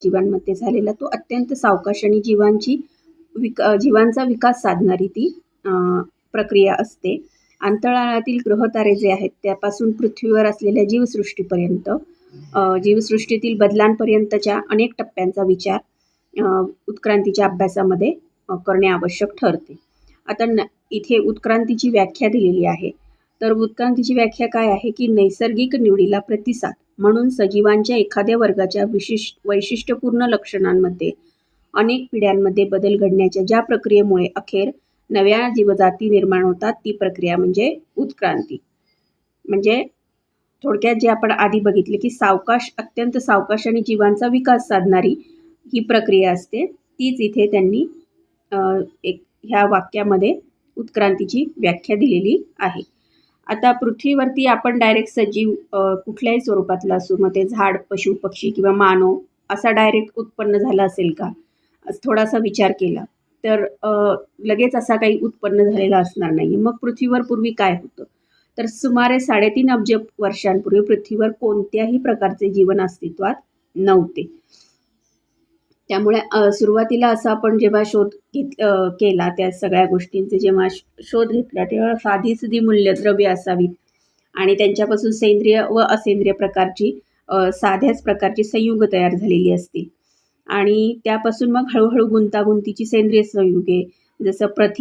जीवांमध्ये झालेला तो अत्यंत सावकाश आणि जीवांचा विकास साधणारी ती प्रक्रिया असते. अंतराळातील ग्रहतारे जे आहेत त्यापासून पृथ्वीवर असलेल्या जीवसृष्टीपर्यंत जीवसृष्टीतील बदलांपर्यंतच्या अनेक टप्प्यांचा विचार उत्क्रांतीच्या अभ्यासामध्ये करणे आवश्यक ठरते. आता इथे उत्क्रांतीची व्याख्या दिलेली आहे. तर उत्क्रांतीची व्याख्या काय आहे की नैसर्गिक निवडीला प्रतिसाद म्हणून सजीवांच्या एखाद्या वर्गाच्या वैशिष्ट्यपूर्ण लक्षणांमध्ये अनेक पिढ्यांमध्ये बदल घडण्याच्या ज्या प्रक्रियेमुळे अखेर नव्या जीवजाती निर्माण होतात ती प्रक्रिया म्हणजे उत्क्रांती. म्हणजे थोडक्यात जे आपण आधी बघितले की अत्यंत सावकाश आणि जीवांचा विकास साधणारी ही प्रक्रिया असते, तीच इथे त्यांनी ह्या वाक्यामध्ये उत्क्रांतीची व्याख्या दिलेली आहे. आता पृथ्वीवरती आपण डायरेक्ट सजीव कुठल्याही स्वरूपातला असो, मग ते झाड, पशु, पक्षी किंवा मानव असा डायरेक्ट उत्पन्न झाला असेल का, थोडासा विचार केला तर लगेच असा काही उत्पन्न झालेला असणार नाही. मग पृथ्वीवर पूर्वी काय होतं, तर सुमारे 3.5 अब्ज वर्षांपूर्वी पृथ्वीवर कोणत्याही प्रकारचे जीवन अस्तित्वात नव्हते. त्यामुळे सुरुवातीला असा आपण जेव्हा शोध केला त्या सगळ्या गोष्टींचे जेव्हा शोध घेतला तेव्हा साधी मूल्यद्रव्ये असावीत आणि त्यांच्यापासून सेंद्रिय व असेंद्रिय प्रकारची साध्याच प्रकारची संयुग तयार झालेली असतील आणि त्यापासून मग हळूहळू गुंतागुंतीची सेंद्रिय संयुगे जसं